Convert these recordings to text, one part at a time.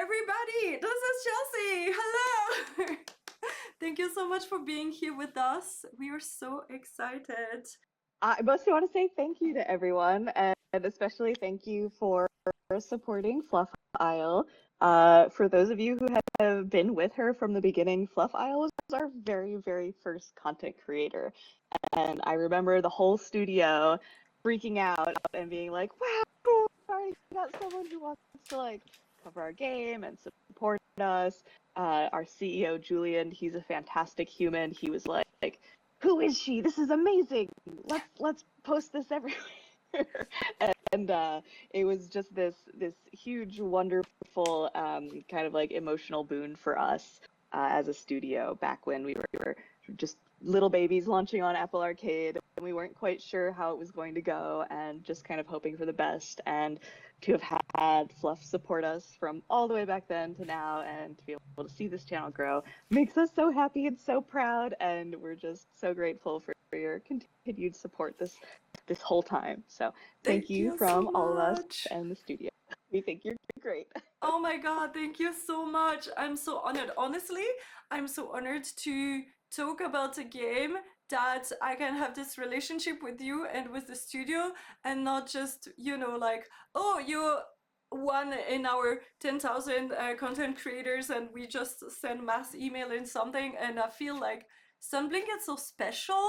everybody! This is Chelsea! Hello! Thank you so much for being here with us. We are so excited. I mostly want to say thank you to everyone, and especially thank you for supporting Fluff'isle. For those of you who have been with her from the beginning, Fluff'isle was our very, very first content creator. And I remember the whole studio freaking out and being like, wow, cool, we already got someone who wants to like cover our game and support us. Our CEO, Julian, he's a fantastic human. He was like, who is she? This is amazing. Let's post this everywhere. and it was just this huge, wonderful kind of like emotional boon for us as a studio back when we were just little babies launching on Apple Arcade, and we weren't quite sure how it was going to go, and just kind of hoping for the best. And to have had Fluff support us from all the way back then to now, and to be able to see this channel grow makes us so happy and so proud, and we're just so grateful for your continued support this whole time. So thank you from so all of us much. and the studio. We think you're great. Oh my god, thank you so much. I'm so honored. Honestly, I'm so honored to talk about a game that I can have this relationship with you and with the studio, and not just, like, oh, you're one in our 10,000 content creators and we just send mass email in something. And I feel like Sunblink is so special.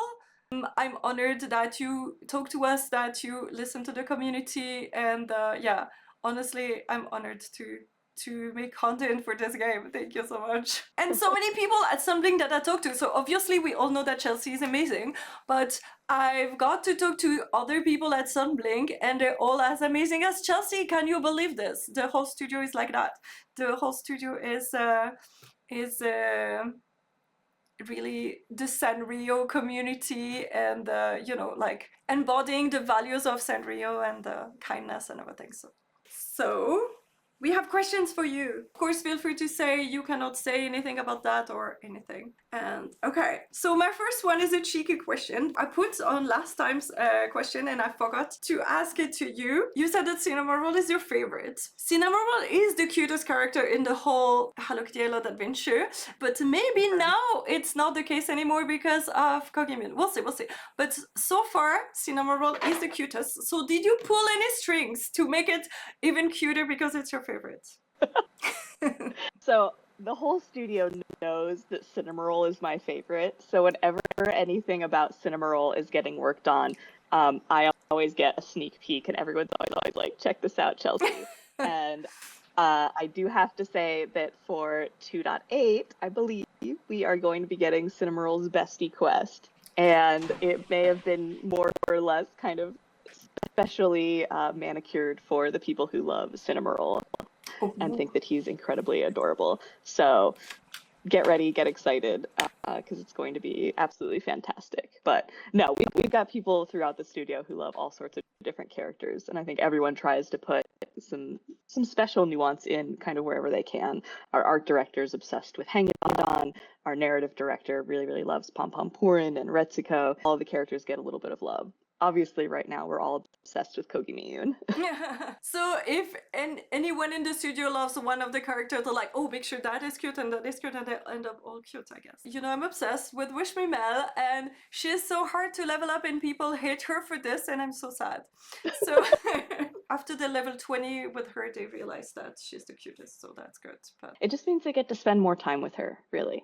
I'm honored that you talk to us, that you listen to the community, and yeah, honestly, I'm honored to make content for this game. Thank you so much. And so many people at Sunblink that I talk to. So obviously we all know that Chelsea is amazing, but I've got to talk to other people at Sunblink and they're all as amazing as Chelsea. Can you believe this? The whole studio is like that. The whole studio is really the Sanrio community, and like embodying the values of Sanrio and kindness and everything. So we have questions for you. Of course, feel free to say you cannot say anything about that or anything. And okay, so my first one is a cheeky question. I put on last time's question and I forgot to ask it to you. You said that Cinnamoroll is your favorite. Cinnamoroll is the cutest character in the whole Hello Kitty Island adventure, but maybe now it's not the case anymore because of Kogimune. We'll see. But so far, Cinnamoroll is the cutest. So did you pull any strings to make it even cuter because it's your favorite? So the whole studio knows that Cinnamoroll is my favorite. So whenever anything about Cinnamoroll is getting worked on, I always get a sneak peek, and everyone's always like, check this out, Chelsea. And I do have to say that for 2.8, I believe we are going to be getting Cinnamoroll's bestie quest. And it may have been more or less kind of specially manicured for the people who love Cinnamoroll and think that he's incredibly adorable. So get ready, get excited, because it's going to be absolutely fantastic. But no, we've got people throughout the studio who love all sorts of different characters, and I think everyone tries to put some special nuance in kind of wherever they can. Our art director is obsessed with Hanging On. Our narrative director really loves Pom Pom Purin and Retsuko. All the characters get a little bit of love. Obviously, right now, we're all obsessed with Kogimune. So if anyone in the studio loves one of the characters, they're like, oh, make sure that is cute and that is cute, and they end up all cute, I guess. I'm obsessed with Wish Me Mel, and she is so hard to level up and people hate her for this, and I'm so sad. So after the level 20 with her, they realized that she's the cutest, so that's good. But it just means they get to spend more time with her, really.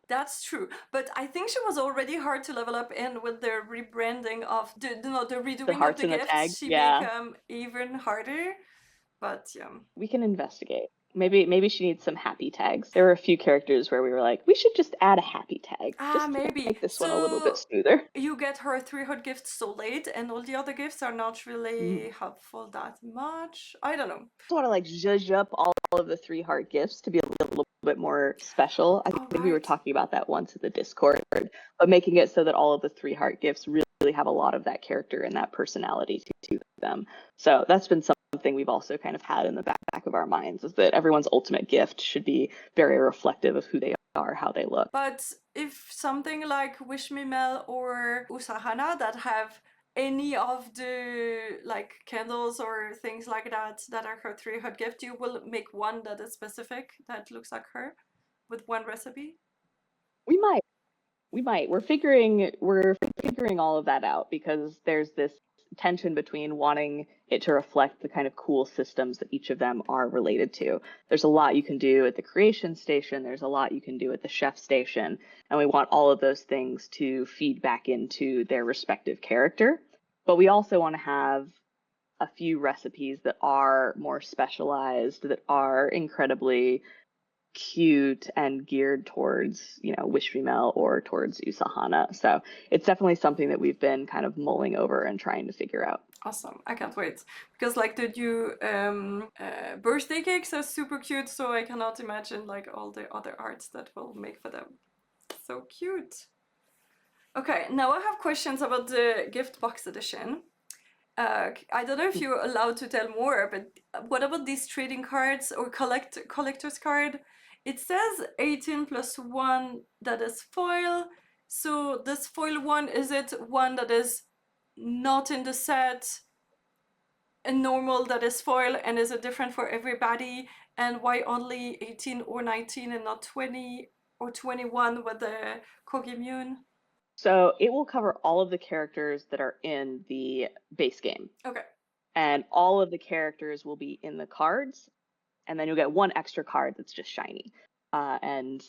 that's true, but I think she was already hard to level up, and with the rebranding of the redoing of the gifts, she became even harder. But yeah, we can investigate. Maybe she needs some happy tags. There were a few characters where we were like, we should just add a happy tag. Just maybe to make this one a little bit smoother. You get her 3 hot gifts so late, and all the other gifts are not really helpful that much. I don't know. I just want to like zhuzh up all of the 3 heart gifts to be a little bit more special. I think we were talking about that once in the Discord, but making it so that all of the 3 heart gifts really have a lot of that character and that personality to them. So that's been something we've also kind of had in the back of our minds, is that everyone's ultimate gift should be very reflective of who they are, how they look. But if something like Wish Me Mel or Usahana that have any of the like candles or things like that that are her 3 hot gift, you will make one that is specific that looks like her with one recipe? We might. We might. We're figuring all of that out because there's this tension between wanting it to reflect the kind of cool systems that each of them are related to. There's a lot you can do at the creation station, there's a lot you can do at the chef station, and we want all of those things to feed back into their respective character. But we also want to have a few recipes that are more specialized, that are incredibly cute and geared towards, Wishfemale or towards Usahana. So it's definitely something that we've been kind of mulling over and trying to figure out. Awesome. I can't wait. Because like the new birthday cakes are super cute, so I cannot imagine like all the other arts that we'll make for them. So cute. Okay, now I have questions about the gift box edition. I don't know if you're allowed to tell more, but what about these trading cards or collector's card? It says 18 plus 1 that is foil. So this foil one, is it one that is not in the set, a normal that is foil, and is it different for everybody? And why only 18 or 19 and not 20 or 21 with the Kogimune? So it will cover all of the characters that are in the base game. Okay. And all of the characters will be in the cards, and then you'll get one extra card that's just shiny, and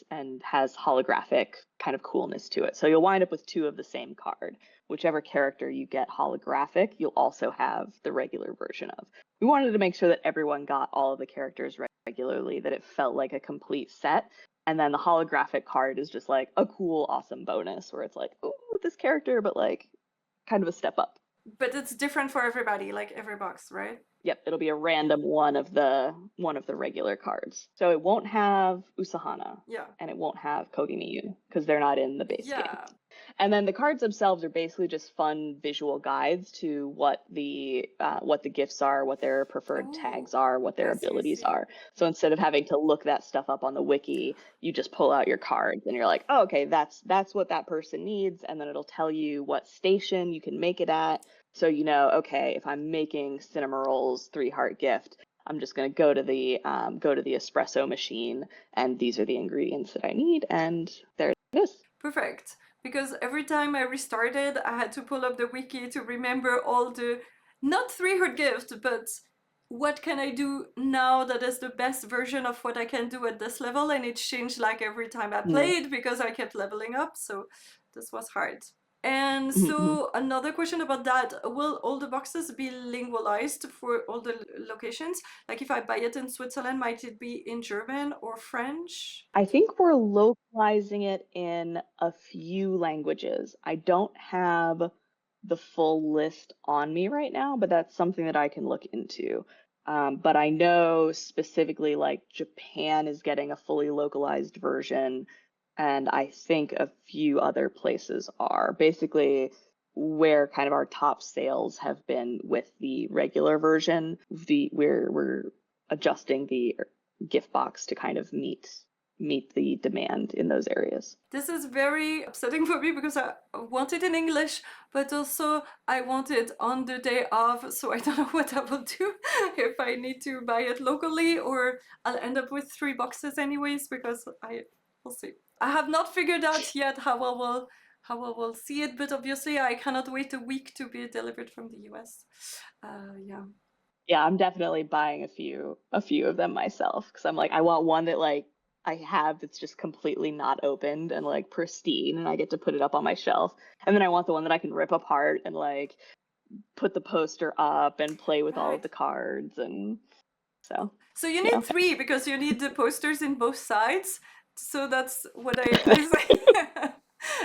has holographic kind of coolness to it. So you'll wind up with 2 of the same card. Whichever character you get holographic, you'll also have the regular version of. We wanted to make sure that everyone got all of the characters regularly, that it felt like a complete set. And then the holographic card is just like a cool, awesome bonus where it's like, oh, this character, but like kind of a step up. But it's different for everybody, like every box, right? Yep, it'll be a random one of the regular cards. So it won't have Usahana. Yeah. And it won't have Kogimiyu because they're not in the base game. Yeah. And then the cards themselves are basically just fun visual guides to what the gifts are, what their preferred tags are, what their abilities are. So instead of having to look that stuff up on the wiki, you just pull out your cards and you're like, oh, okay, that's what that person needs, and then it'll tell you what station you can make it at. So okay, if I'm making Cinnamoroll's 3-heart gift, I'm just going to go to the espresso machine, and these are the ingredients that I need, and there it is. Perfect. Because every time I restarted, I had to pull up the wiki to remember all the, not 3-heart gifts, but what can I do now that is the best version of what I can do at this level, and it changed like every time I played because I kept leveling up, so this was hard. And so another question about that, will all the boxes be lingualized for all the locations? Like if I buy it in Switzerland, might it be in German or French? I think we're localizing it in a few languages. I don't have the full list on me right now, but that's something that I can look into. But I know specifically like Japan is getting a fully localized version, and I think a few other places are. Basically, where kind of our top sales have been with the regular version, we're adjusting the gift box to kind of meet the demand in those areas. This is very upsetting for me because I want it in English, but also I want it on the day of, so I don't know what I will do if I need to buy it locally, or I'll end up with 3 boxes anyways, because we'll see. I have not figured out yet how I will see it, but obviously I cannot wait a week to be delivered from the US. Yeah, I'm definitely buying a few of them myself, because I'm like, I want one that like I have that's just completely not opened and like pristine, and I get to put it up on my shelf. And then I want the one that I can rip apart and like put the poster up and play with all of the cards. And so you need 3 because you need the posters in both sides. So that's what I say.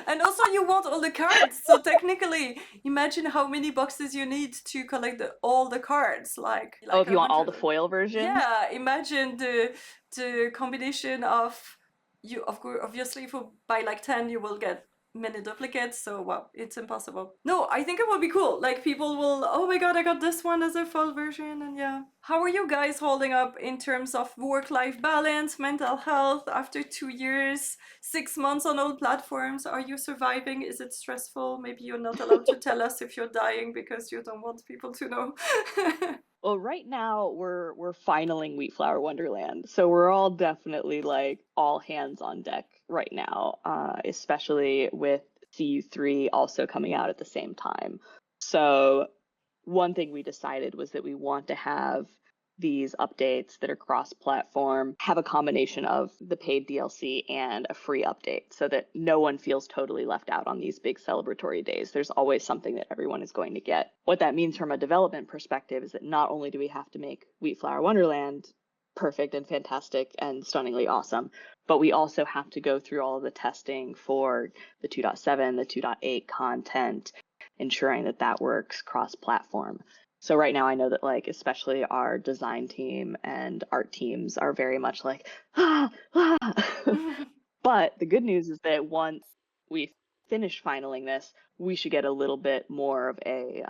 And also you want all the cards, so technically imagine how many boxes you need to collect all the cards, like if you want all the foil versions. Yeah, imagine the combination of, you of course obviously if you buy like 10 you will get many duplicates, so well, it's impossible. No, I think it will be cool. Like people will, oh my god, I got this one as a full version, and yeah. How are you guys holding up in terms of work-life balance, mental health after 2 years, 6 months on all platforms? Are you surviving? Is it stressful? Maybe you're not allowed to tell us if you're dying because you don't want people to know. Well, right now we're finaling Wheat Flower Wonderland, so we're all definitely like all hands on deck right now, especially with CU3 also coming out at the same time. So one thing we decided was that we want to have these updates that are cross-platform have a combination of the paid DLC and a free update so that no one feels totally left out on these big celebratory days. There's always something that everyone is going to get. What that means from a development perspective is that not only do we have to make Wheat Flower Wonderland perfect and fantastic and stunningly awesome, but we also have to go through all of the testing for the 2.7, the 2.8 content, ensuring that that works cross-platform. So right now I know that like especially our design team and art teams are very much like But the good news is that once we finish finaling this, we should get a little bit more of a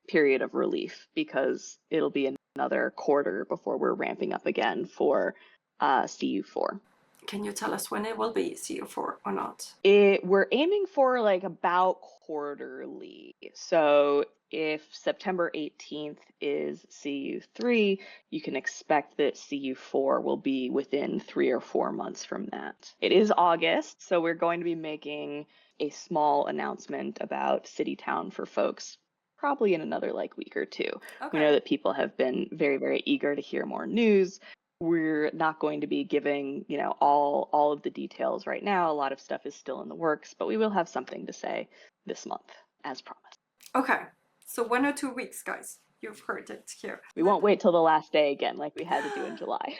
period of relief because it'll be another quarter before we're ramping up again for CU4. Can you tell us when it will be, CU4 or not? We're aiming for like about quarterly. So if September 18th is CU3, you can expect that CU4 will be within 3 or 4 months from that. It is August, so we're going to be making a small announcement about City Town for folks probably in another like week or two. Okay. We know that people have been very, very eager to hear more news. We're not going to be giving, you know, all of the details right now. A lot of stuff is still in the works, but we will have something to say this month, as promised. Okay, so 1 or 2 weeks, guys. You've heard it here. We won't wait till the last day again like we had to do in July.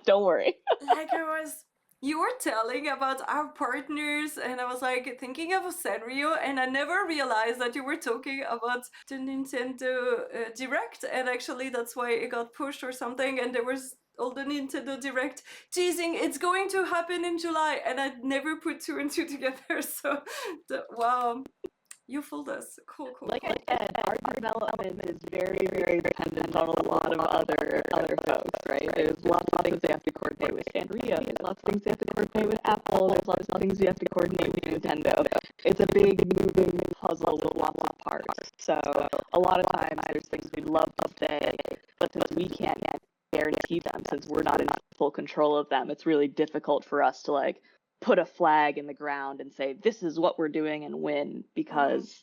Don't worry. Like you were telling about our partners, and I was like thinking of Sanrio, and I never realized that you were talking about the Nintendo Direct, and actually that's why it got pushed or something, and there was all the Nintendo Direct teasing it's going to happen in July, and I never put 2 and 2 together. So, wow. You fooled us. Cool. Like I said, our development is very, very dependent on a lot of other folks, right? There's lots of things they have to coordinate with Sanrio. There's lots of things they have to coordinate with Apple. There's lots of things you have to coordinate with Nintendo. It's a big moving puzzle with lots of parts. So a lot of times there's things we'd love to say, but since we can't guarantee them, since we're not in full control of them, it's really difficult for us to like put a flag in the ground and say this is what we're doing and when, because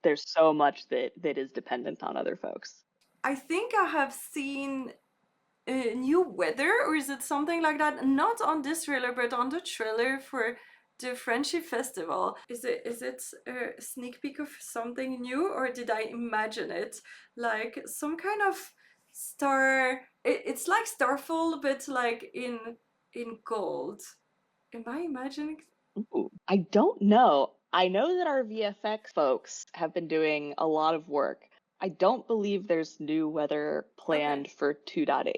there's so much that is dependent on other folks. I think I have seen new weather, or is it something like that? Not on this trailer, but on the trailer for the Friendship Festival. Is it a sneak peek of something new, or did I imagine it? Like some kind of star. It's like Starfall, but like in gold. Am I imagining? Ooh, I don't know. I know that our VFX folks have been doing a lot of work. I don't believe there's new weather planned for 2.8.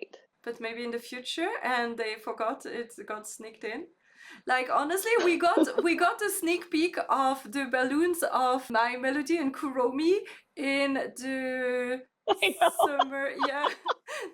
But maybe in the future, and they forgot it got sneaked in. Like honestly, we got a sneak peek of the balloons of My Melody and Kuromi in the summer. Yeah,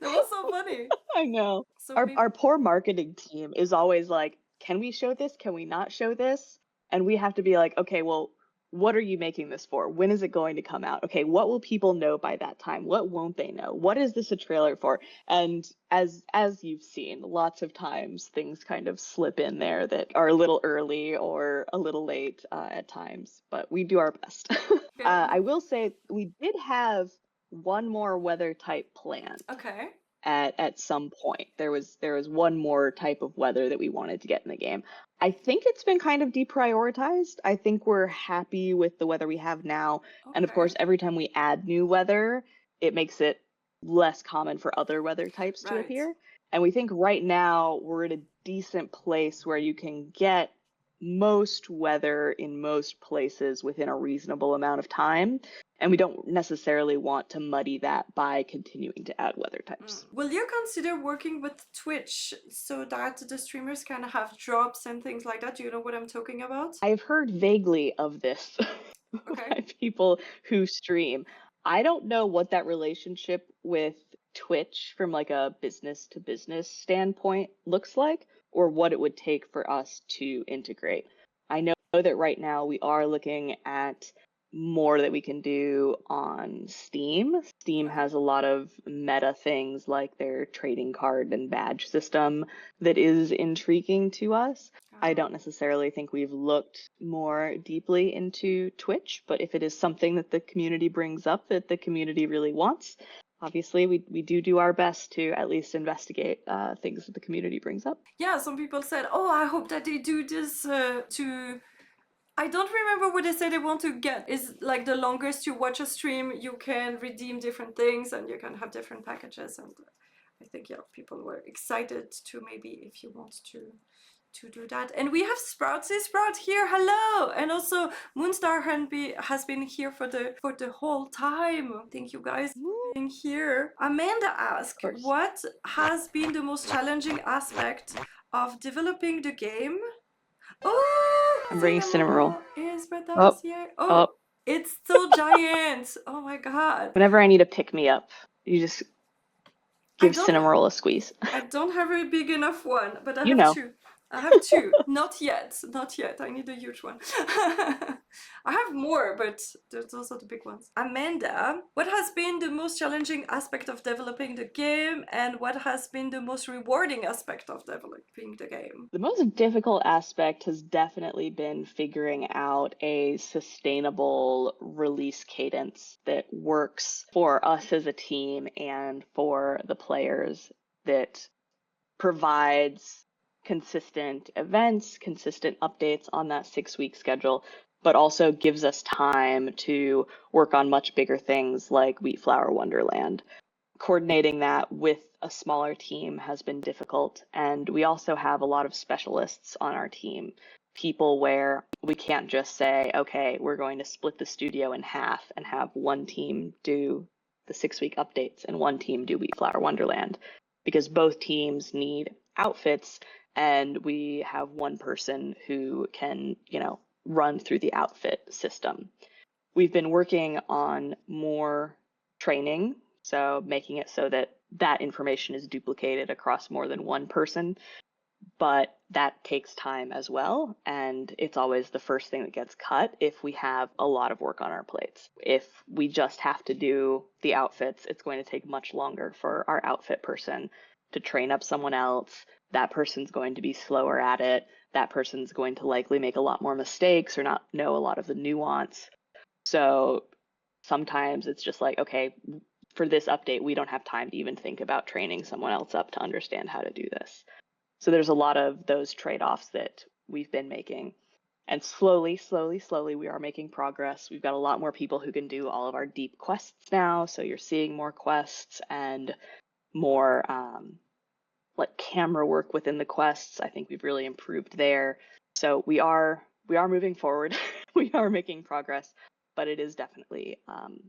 that was so funny. I know. So our poor marketing team is always like, can we show this? Can we not show this? And we have to be like, okay, well, what are you making this for? When is it going to come out? Okay, what will people know by that time? What won't they know? What is this a trailer for? And as you've seen, lots of times things kind of slip in there that are a little early or a little late at times, but we do our best. I will say we did have one more weather type planned. Okay. At some point. There was one more type of weather that we wanted to get in the game. I think it's been kind of deprioritized. I think we're happy with the weather we have now. Okay. And of course, every time we add new weather, it makes it less common for other weather types to appear. And we think right now we're at a decent place where you can get most weather in most places within a reasonable amount of time. And we don't necessarily want to muddy that by continuing to add weather types. Will you consider working with Twitch so that the streamers can have drops and things like that? Do you know what I'm talking about? I've heard vaguely of this Okay. by people who stream. I don't know what that relationship with Twitch from like a business to business standpoint looks like, or what it would take for us to integrate. I know that right now we are looking at more that we can do on Steam. Steam Okay. has a lot of meta things like their trading card and badge system that is intriguing to us. I don't necessarily think we've looked more deeply into Twitch, but if it is something that the community brings up that the community really wants, obviously we do our best to at least investigate things that the community brings up. Yeah, some people said, oh, I hope that they do this to... I don't remember what they say they want to get. Is like the longest you watch a stream, you can redeem different things and you can have different packages. And I think, yeah, people were excited to maybe if you want to do that. And we have Sproutsy Sprout here, hello! And also Moonstar has been here for the whole time. Thank you guys for being here. Amanda asked, what has been the most challenging aspect of developing the game? Oh, I'm bringing Cinnamoroll. is with us here. Oh, it's so giant. Oh my god. Whenever I need a pick me up, you just give Cinnamoroll a squeeze. I don't have a big enough one, but I You have know. two. I have two. Not yet. Not yet. I need a huge one. I have more, but those are the big ones. Amanda, what has been the most challenging aspect of developing the game, and what has been the most rewarding aspect of developing the game? The most difficult aspect has definitely been figuring out a sustainable release cadence that works for us as a team and for the players, that provides consistent events, consistent updates on that 6-week schedule, but also gives us time to work on much bigger things like Wheat Flour Wonderland. Coordinating that with a smaller team has been difficult, and we also have a lot of specialists on our team. People where we can't just say, okay, we're going to split the studio in half and have one team do the 6-week updates and one team do Wheat Flour Wonderland, because both teams need outfits, and we have one person who can, run through the outfit system. We've been working on more training, so making it so that that information is duplicated across more than one person, but that takes time as well, and it's always the first thing that gets cut if we have a lot of work on our plates. If we just have to do the outfits, it's going to take much longer for our outfit person to train up someone else. That person's going to be slower at it. That person's going to likely make a lot more mistakes or not know a lot of the nuance. So sometimes it's just like, okay, for this update, we don't have time to even think about training someone else up to understand how to do this. So there's a lot of those trade-offs that we've been making. And slowly, we are making progress. We've got a lot more people who can do all of our deep quests now. So you're seeing more quests and more like camera work within the quests. I think we've really improved there. So we are moving forward. We are making progress, but it is definitely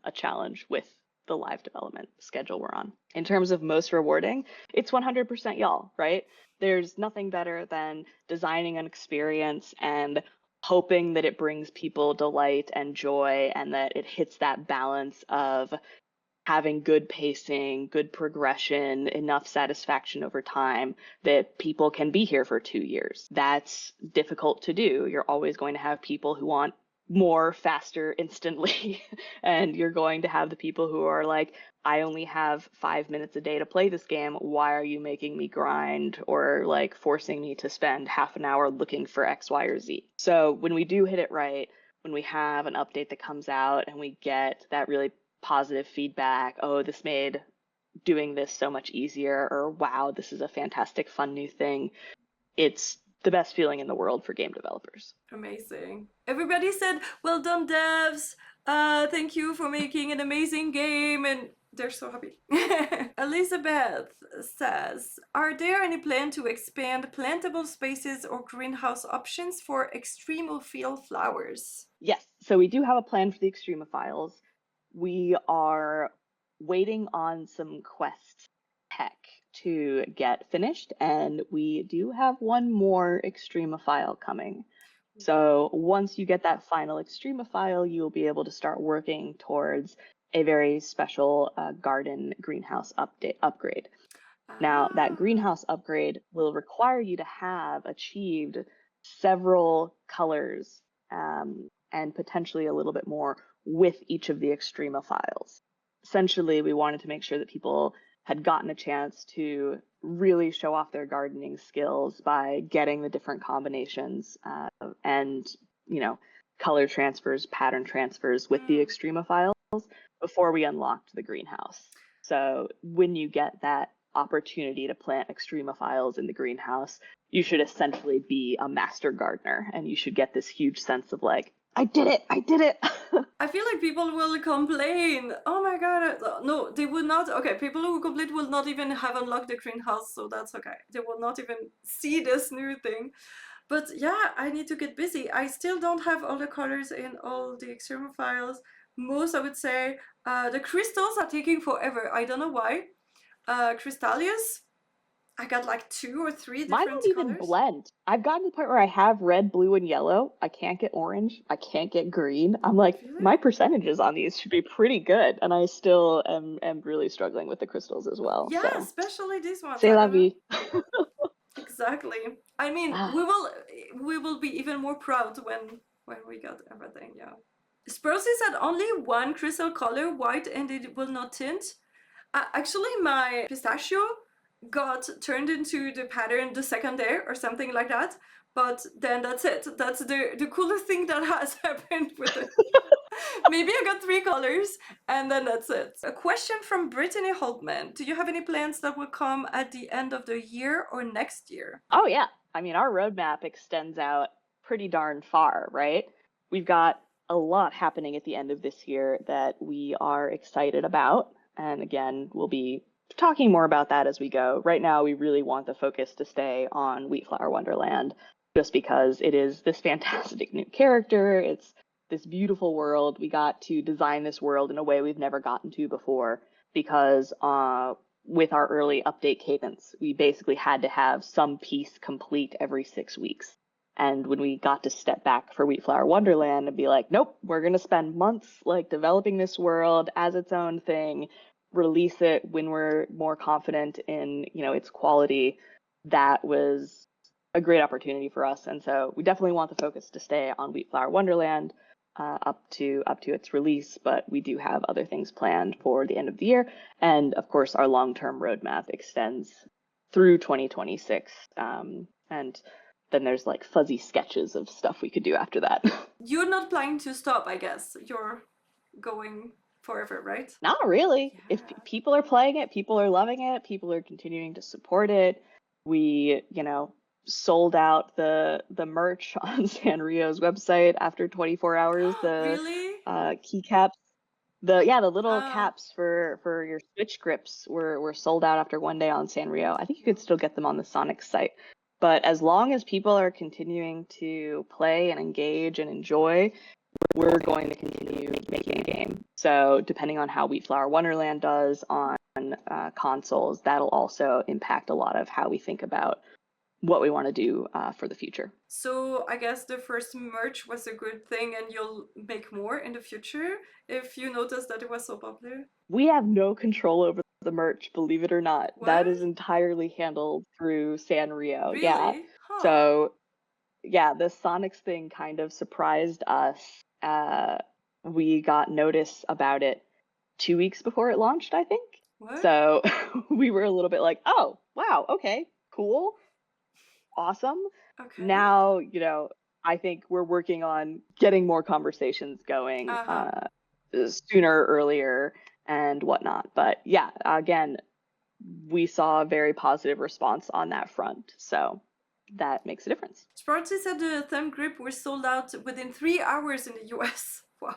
a challenge with the live development schedule we're on. In terms of most rewarding, it's 100% y'all, right? There's nothing better than designing an experience and hoping that it brings people delight and joy, and that it hits that balance of having good pacing, good progression, enough satisfaction over time that people can be here for 2 years. That's difficult to do. You're always going to have people who want more, faster, instantly. And you're going to have the people who are like, I only have 5 minutes a day to play this game. Why are you making me grind or like forcing me to spend half an hour looking for X, Y, or Z? So when we do hit it right, when we have an update that comes out and we get that really positive feedback, oh, this made doing this so much easier, or wow, this is a fantastic, fun new thing, it's the best feeling in the world for game developers. Amazing. Everybody said, well done, devs. Thank you for making an amazing game. And they're so happy. Elizabeth says, are there any plan to expand plantable spaces or greenhouse options for extremophile flowers? Yes, so we do have a plan for the extremophiles. We are waiting on some quest tech to get finished, and we do have one more extremophile coming. So once you get that final extremophile, you'll be able to start working towards a very special garden greenhouse upgrade. Now, that Ah, greenhouse upgrade will require you to have achieved several colors and potentially a little bit more with each of the extremophiles. Essentially, we wanted to make sure that people had gotten a chance to really show off their gardening skills by getting the different combinations and, you know, color transfers, pattern transfers with the extremophiles before we unlocked the greenhouse. So when you get that opportunity to plant extremophiles in the greenhouse, you should essentially be a master gardener, and you should get this huge sense of like, I did it, I did it. I feel like people will complain. Oh my god, no, they will not. Okay, people who complain will not even have unlocked the greenhouse, so that's okay. They will not even see this new thing. But yeah, I need to get busy. I still don't have all the colors in all the extremophiles. Most, I would say, the crystals are taking forever. I don't know why. Crystallius, I got like 2 or 3 Mine different won't even colors. blend. I've gotten to the point where I have red, blue, and yellow. I can't get orange. I can't get green. I'm like, Really? my percentages on these should be pretty good, and I still am really struggling with the crystals as well. Yeah, So, especially these ones. c'est I la don't know. vie. Exactly. I mean, Ah, we will be even more proud when we got everything. Yeah. Sprosi said only one crystal color, white, and it will not tint. Actually, my pistachio got turned into the pattern the second day or something like that. But then that's it. That's the coolest thing that has happened with it. Maybe I got 3 colors and then that's it. A question from Brittany Holtman. Do you have any plans that will come at the end of the year or next year? oh yeah. I mean, our roadmap extends out pretty darn far, right? We've got a lot happening at the end of this year that we are excited about. And again, we'll be talking more about that as we go. Right now, we really want the focus to stay on Wheatflower Wonderland just because it is this fantastic new character. It's this beautiful world. We got to design this world in a way we've never gotten to before because with our early update cadence, we basically had to have some piece complete every 6 weeks. And when we got to step back for Wheatflower Wonderland and be like, nope, we're going to spend months like developing this world as its own thing, release it when we're more confident in, you know, its quality, that was a great opportunity for us. And so we definitely want the focus to stay on Wheatflower Wonderland up to its release, but we do have other things planned for the end of the year. And of course, our long-term roadmap extends through 2026. And then there's like fuzzy sketches of stuff we could do after that. You're not planning to stop, I guess. You're going forever, right? Not really. If Yeah. people are playing it, people are loving it, people are continuing to support it. We, you know, sold out the merch on Sanrio's website after 24 hours. The Really? keycaps, the little Ah, caps for your Switch grips were sold out after one day on Sanrio. I think you could still get them on the Sonic site. But as long as people are continuing to play and engage and enjoy, we're going to continue making a game. So depending on how Wheatflower Wonderland does on consoles, that'll also impact a lot of how we think about what we want to do for the future. so I guess the first merch was a good thing and you'll make more in the future if you notice that it was so popular. We have no control over the merch, believe it or not. What? That is entirely handled through Sanrio. Yeah. Really? Huh. So yeah, the Sonics thing kind of surprised us. We got notice about it 2 weeks before it launched, I think. What? So we were a little bit like, oh, wow, okay, cool, awesome. Okay. Now, you know, I think we're working on getting more conversations going Uh-huh. sooner, earlier, and whatnot. But yeah, again, we saw a very positive response on that front. So that makes a difference. Sporty said the thumb grip was sold out within 3 hours in the US. Wow.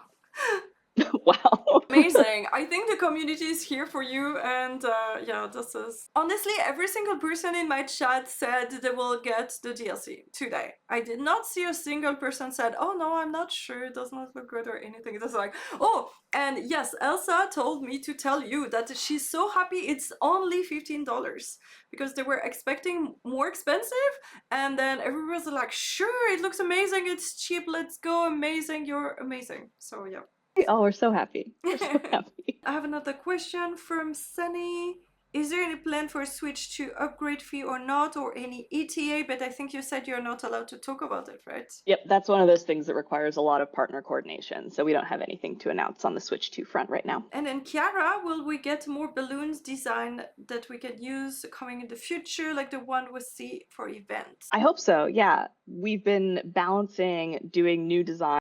Wow. Amazing. I think the community is here for you, and yeah, this is honestly every single person in my chat said they will get the DLC today. I did not see a single person said, "Oh no, I'm not sure. It does not look good" or anything. It's like, oh, and yes, Elsa told me to tell you that she's so happy it's only $15 because they were expecting more expensive, and then everyone was like, "Sure, it looks amazing. It's cheap. Let's go. Amazing. You're amazing." So yeah. Oh, we're so happy. We're so happy. I have another question from Sunny. Is there any plan for Switch to upgrade fee or not, or any ETA? But I think you said you're not allowed to talk about it, right? Yep, that's one of those things that requires a lot of partner coordination. So we don't have anything to announce on the Switch 2 front right now. And then Kiara, will we get more balloons design that we can use coming in the future, like the one we see for events? I hope so, yeah. We've been balancing doing new designs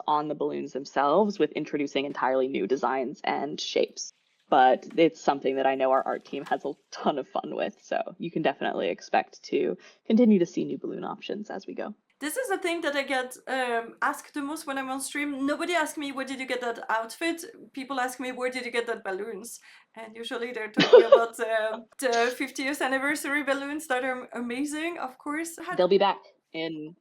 on the balloons themselves with introducing entirely new designs and shapes. But it's something that I know our art team has a ton of fun with, so you can definitely expect to continue to see new balloon options as we go. This is the thing that I get asked the most when I'm on stream. Nobody asks me, where did you get that outfit? People ask me, where did you get that balloons? And usually they're talking about the 50th anniversary balloons that are amazing, of course. They'll be back in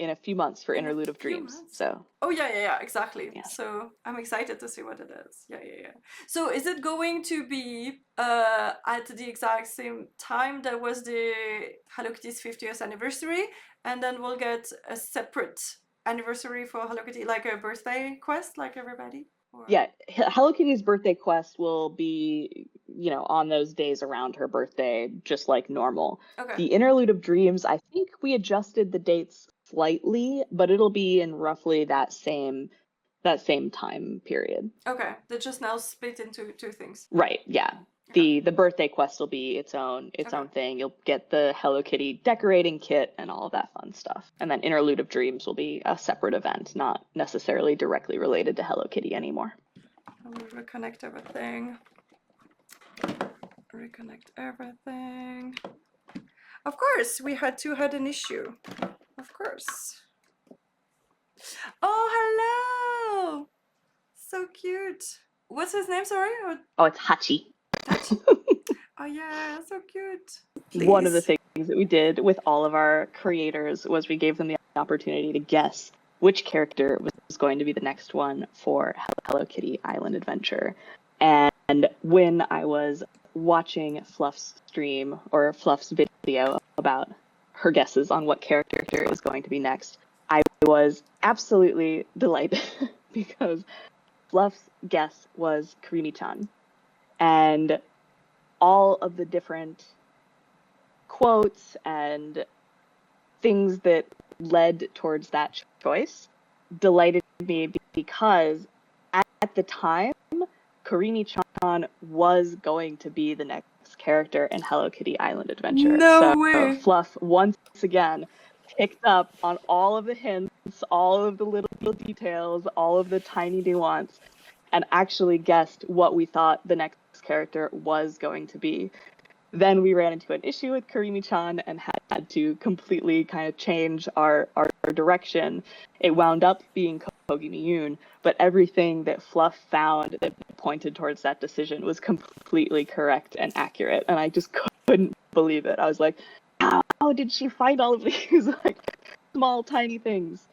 a few months for In a Interlude of few Dreams. months? So Oh yeah, exactly. yeah. So I'm excited to see what it is. Yeah. So is it going to be at the exact same time that was the Hello Kitty's 50th anniversary, and then we'll get a separate anniversary for Hello Kitty, like a birthday quest, like everybody? Or... Yeah, Hello Kitty's birthday quest will be, on those days around her birthday, just like normal. Okay. The Interlude of Dreams, I think we adjusted the dates slightly, but it'll be in roughly that same time period. Okay, they just now split into two things. Right, yeah. Okay. The birthday quest will be its own thing. You'll get the Hello Kitty decorating kit and all of that fun stuff. And then Interlude of Dreams will be a separate event, not necessarily directly related to Hello Kitty anymore. I'll reconnect everything. Reconnect everything. Of course, we had an issue. Of course. Oh, hello! So cute. What's his name, sorry? Oh, it's Hachi. Hachi. Oh yeah, so cute. Please. One of the things that we did with all of our creators was we gave them the opportunity to guess which character was going to be the next one for Hello Kitty Island Adventure. And when I was watching Fluff's stream or Fluff's video about her guesses on what character is going to be next, I was absolutely delighted because Fluff's guess was Karimi-chan. And all of the different quotes and things that led towards that choice delighted me because at the time, Karimi-chan was going to be the next character in Hello Kitty Island Adventure. No way! Fluff once again picked up on all of the hints, all of the little details, all of the tiny nuance, and actually guessed what we thought the next character was going to be. Then we ran into an issue with Karimi-chan and had to completely kind of change our direction. It wound up being Kogi Miyun, but everything that Fluff found that pointed towards that decision was completely correct and accurate, and I just couldn't believe it. I was like, how did she find all of these like small tiny things?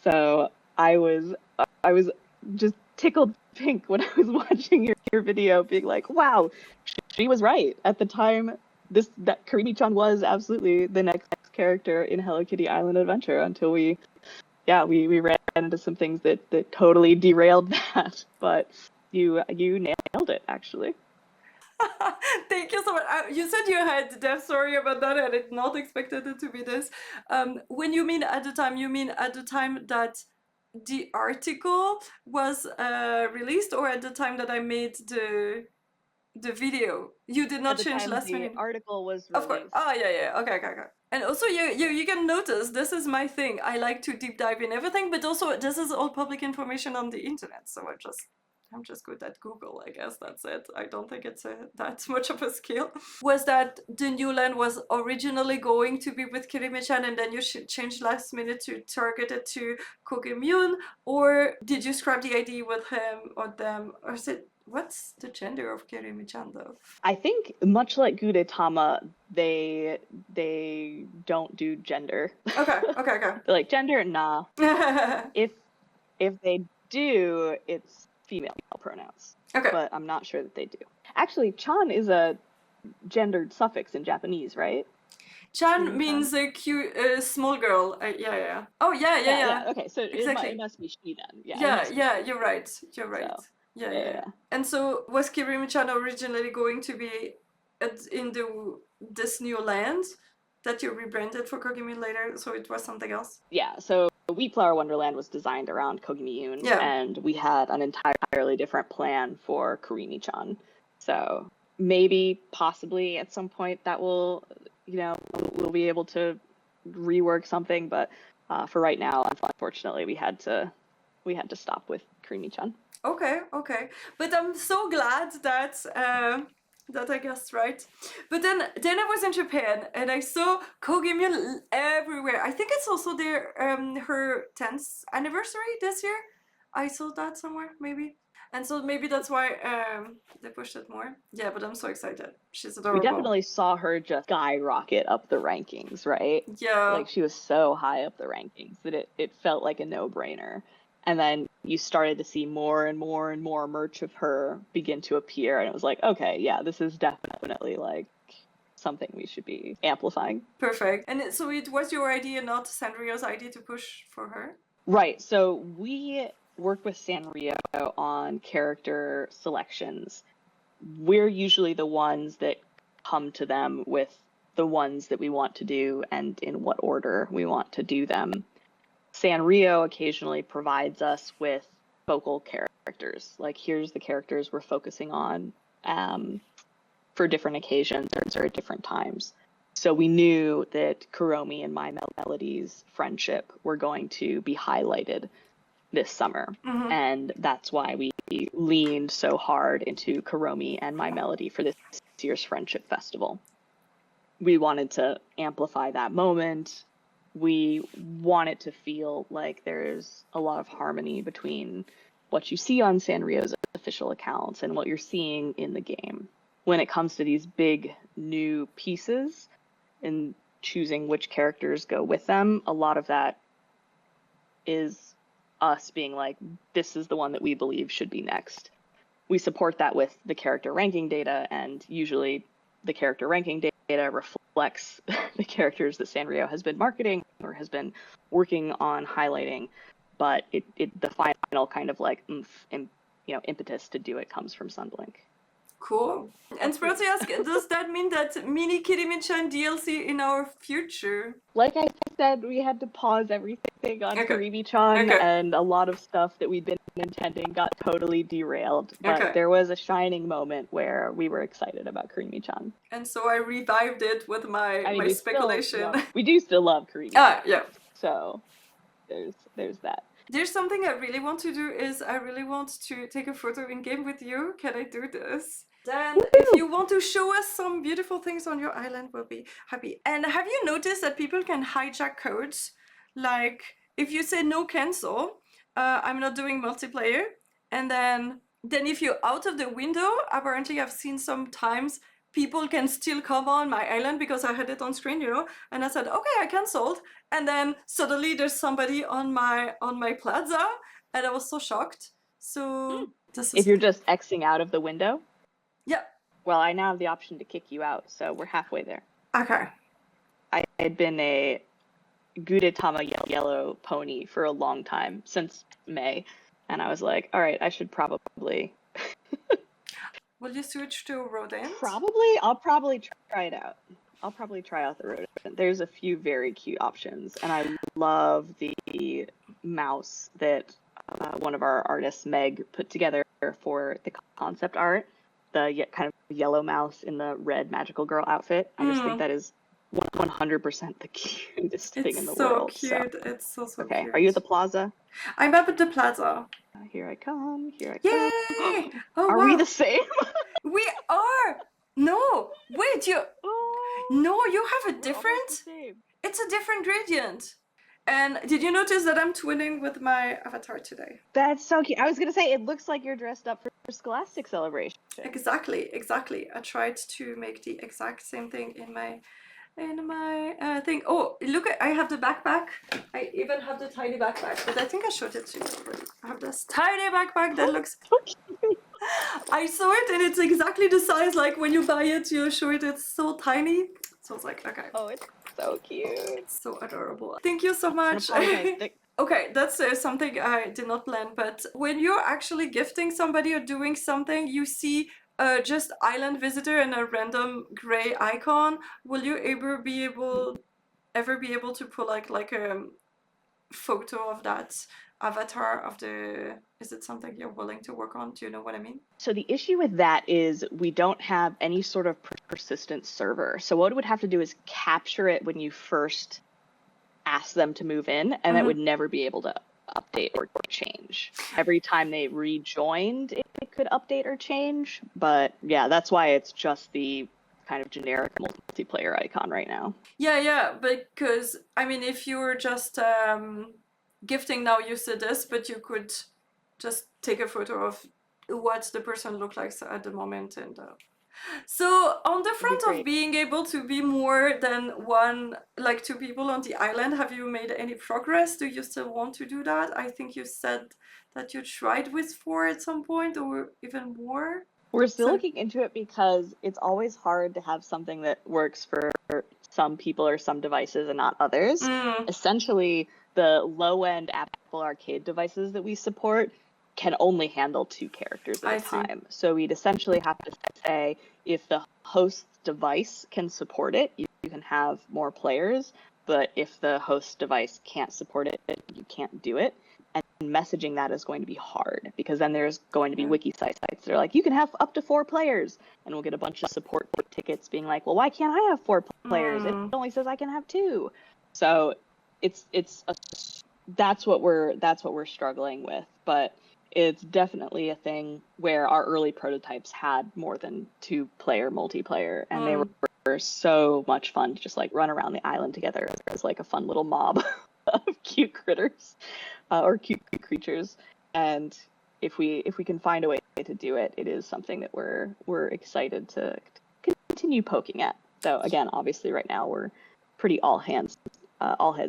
So I was just tickled pink when I was watching your video, being like, wow, she was right. At the time, that Karimi-chan was absolutely the next character in Hello Kitty Island Adventure until we ran into some things that totally derailed that. But you nailed it, actually. Thank you so much. You said you had depth story about that. I did not expect it to be this. When you mean at the time, you mean at the time that the article was released, or at the time that I made the video? You did not change last minute. The article was released. Of course. Oh yeah. Okay. And also you can notice this is my thing. I like to deep dive in everything, but also this is all public information on the internet, so I just I'm just good at Google, I guess that's it. I don't think it's that much of a skill. Was that the new land was originally going to be with Kirimi-chan and then you changed last minute to target it to Kogimyun? Or did you scrap the ID with him or them? Or is it, what's the gender of Kirimi-chan though? I think much like Gudetama, they don't do gender. Okay. They're like, gender, nah. If they do, it's female pronouns. Okay. But I'm not sure that they do. Actually, chan is a gendered suffix in Japanese, right? Chan means a cute, small girl. Yeah. Oh, yeah. Okay, so exactly. it must be she then. Yeah, you're right. You're right. So, yeah. And so, was Kirimi-chan originally going to be in this new land that you rebranded for Kogimi later? So it was something else? Yeah, so Wheat Flower Wonderland was designed around Kogimyun, and we had an entirely different plan for Kirimi-chan. So maybe, possibly, at some point that will, we'll be able to rework something, but for right now, unfortunately, we had to stop with Kirimi-chan. Okay. But I'm so glad that I guessed right. But then I was in Japan and I saw Kogimyun everywhere. I think it's also her 10th anniversary this year. I saw that somewhere, maybe. And so maybe that's why they pushed it more. Yeah, but I'm so excited. She's adorable. We definitely saw her just skyrocket up the rankings, right? Yeah. Like, she was so high up the rankings that it felt like a no-brainer. And then you started to see more and more and more merch of her begin to appear. And it was like, okay, yeah, this is definitely like something we should be amplifying. Perfect. And so it was your idea, not Sanrio's idea, to push for her? Right. So we work with Sanrio on character selections. We're usually the ones that come to them with the ones that we want to do and in what order we want to do them. Sanrio occasionally provides us with focal characters. Like, here's the characters we're focusing on for different occasions or at different times. So we knew that Kuromi and My Melody's friendship were going to be highlighted this summer. Mm-hmm. And that's why we leaned so hard into Kuromi and My Melody for this year's Friendship Festival. We wanted to amplify that moment. We want it to feel like there's a lot of harmony between what you see on Sanrio's official accounts and what you're seeing in the game. When it comes to these big new pieces and choosing which characters go with them, a lot of that is us being like, this is the one that we believe should be next. We support that with the character ranking data, and usually the character ranking data reflects the characters that Sanrio has been marketing or has been working on highlighting, but the final kind of like impetus to do it comes from Sunblink. Cool. And supposed to ask, does that mean that mini Kirimi-chan DLC in our future? Like I said, we had to pause everything on Kirimi-chan, and a lot of stuff that we'd been intending got totally derailed. But there was a shining moment where we were excited about Kirimi-chan. And so I revived it with my speculation. We do still love Kirimi. Yeah. So there's that. There's something I really want to do is I really want to take a photo in game with you. Can I do this? Then if you want to show us some beautiful things on your island, we'll be happy. And have you noticed that people can hijack codes? Like if you say no cancel, I'm not doing multiplayer. And then if you're out of the window, apparently I've seen sometimes people can still come on my island because I had it on screen, and I said, okay, I canceled. And then suddenly there's somebody on my plaza, and I was so shocked. So if you're just Xing out of the window? Yeah. Well, I now have the option to kick you out, so we're halfway there. Okay. I had been a Gudetama yellow pony for a long time, since May, and I was like, all right, I should probably... Will you switch to rodent? Probably. I'll probably try it out. I'll probably try out the rodent. There's a few very cute options, and I love the mouse that one of our artists, Meg, put together for the concept art. The kind of yellow mouse in the red magical girl outfit. I just think that is 100% the cutest thing It's in the so world. cute. It's so Okay, cute. are you at the plaza? I'm up at the plaza. Here I come. Here I Yay! come. Oh Are wow. we the same? We are. No, wait. Oh, No, you have a we're almost different. the same. It's a different gradient. And did you notice that I'm twinning with my avatar today? That's so cute. I was gonna say it looks like you're dressed up for Scholastic Celebration. Exactly. I tried to make the exact same thing in my thing. Oh, look! I have the backpack. I even have the tiny backpack, but I think I showed it to you already. I have this tiny backpack that looks. So cute. I saw it and it's exactly the size. Like when you buy it, you show it. It's so tiny. So it's like, okay. Oh, it's so cute. It's so adorable. Thank you so I much. apologize. Okay, that's something I did not plan, but when you're actually gifting somebody or doing something, you see just island visitor and a random gray icon. Will you ever be able to pull like a photo of that avatar of the? Is it something you're willing to work on? Do you know what I mean? So the issue with that is we don't have any sort of persistent server. So what it would have to do is capture it when you first ask them to move in, and that would never be able to update or change. Every time they rejoined, it could update or change. But yeah, that's why it's just the kind of generic multiplayer icon right now. Yeah, because I mean, if you were just gifting now, you see this, but you could just take a photo of what the person looked like at the moment. And so on the front of being able to be more than one, like two people on the island, have you made any progress? Do you still want to do that? I think you said that you tried with 4 at some point or even more. We're still looking into it because it's always hard to have something that works for some people or some devices and not others. Essentially, the low-end Apple Arcade devices that we support can only handle 2 characters at a time. So we'd essentially have to say if the host device can support it, you can have more players, but if the host device can't support it, you can't do it. And messaging that is going to be hard because then there's going to be wiki sites that are like, you can have up to 4 players, and we'll get a bunch of support tickets being like, well, why can't I have 4 players? It only says I can have 2. So that's what we're struggling with, but it's definitely a thing where our early prototypes had more than 2-player multiplayer, and they were so much fun to just like run around the island together as like a fun little mob of cute critters. Or cute creatures, and if we can find a way to do it, it is something that we're excited to continue poking at. So again, obviously, right now we're pretty all heads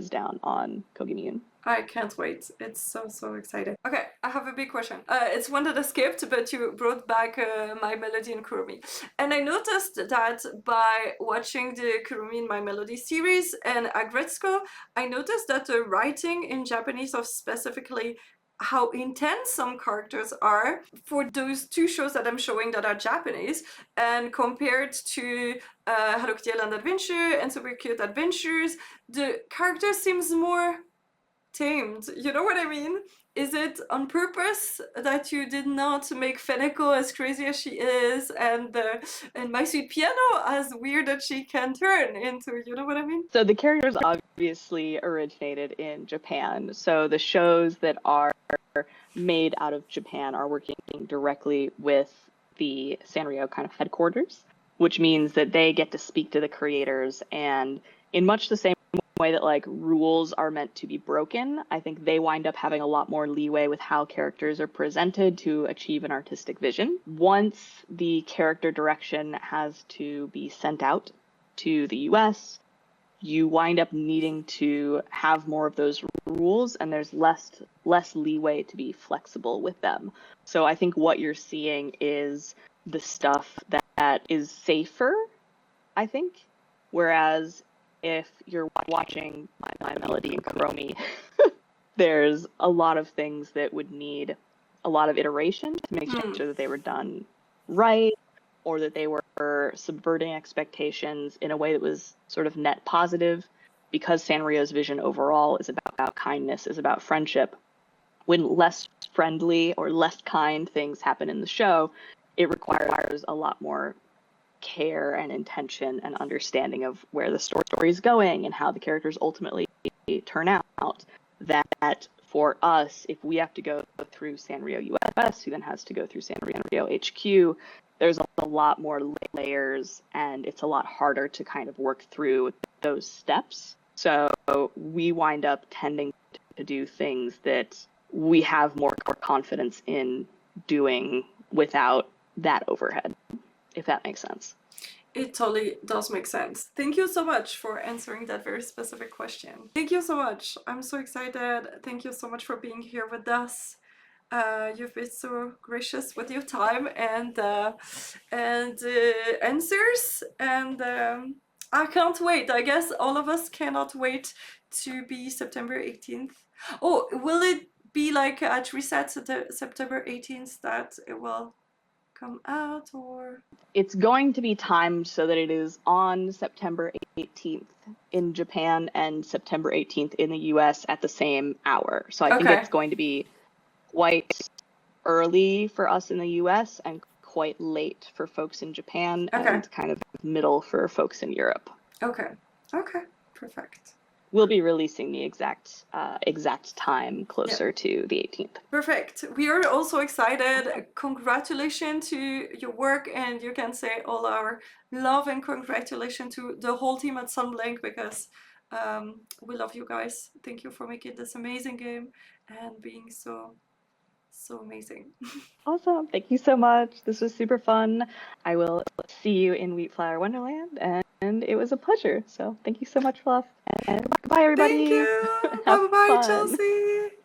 down on Kogimune. I can't wait. It's so exciting. Okay, I have a big question. It's one that I skipped, but you brought back My Melody and Kurumi. And I noticed that by watching the Kurumi and My Melody series and Agretzko, I noticed that the writing in Japanese of specifically how intense some characters are for those 2 shows that I'm showing that are Japanese, and compared to Hello Kitty Island Adventure and Super Cute Adventures, the character seems more tamed. You know what I mean? Is it on purpose that you did not make Feneko as crazy as she is, and My Sweet Piano as weird as she can turn into? You know what I mean? So the characters obviously originated in Japan. So the shows that are made out of Japan are working directly with the Sanrio kind of headquarters, which means that they get to speak to the creators, and in much the same way that like rules are meant to be broken, I think they wind up having a lot more leeway with how characters are presented to achieve an artistic vision. Once the character direction has to be sent out to the US, you wind up needing to have more of those rules, and there's less leeway to be flexible with them. So I think what you're seeing is the stuff that is safer, I think, whereas if you're watching My Melody and Kurumi, there's a lot of things that would need a lot of iteration to make sure that they were done right, or that they were subverting expectations in a way that was sort of net positive, because Sanrio's vision overall is about kindness, is about friendship. When less friendly or less kind things happen in the show, it requires a lot more care and intention and understanding of where the story is going and how the characters ultimately turn out, that for us, if we have to go through Sanrio US, who then has to go through Sanrio HQ, there's a lot more layers and it's a lot harder to kind of work through those steps. So we wind up tending to do things that we have more confidence in doing without that overhead, if that makes sense. It totally does make sense. Thank you so much for answering that very specific question. Thank you so much. I'm so excited. Thank you so much for being here with us. You've been so gracious with your time and answers, and I can't wait. I guess all of us cannot wait to be September 18th. Oh, will it be like at reset September 18th that it will come out, or? It's going to be timed so that it is on September 18th in Japan and September 18th in the US at the same hour. So I think it's going to be quite early for us in the US and quite late for folks in Japan, and kind of middle for folks in Europe. Okay, perfect. We'll be releasing the exact time closer to the 18th. Perfect. We are also excited. Congratulations to your work, and you can say all our love and congratulations to the whole team at Sunblink, because we love you guys. Thank you for making this amazing game and being so amazing. Awesome. Thank you so much. This was super fun. I will see you in Wheatflower Wonderland, and it was a pleasure. So thank you so much, Fluff. And goodbye, everybody. Thank you. Bye-bye, Chelsea.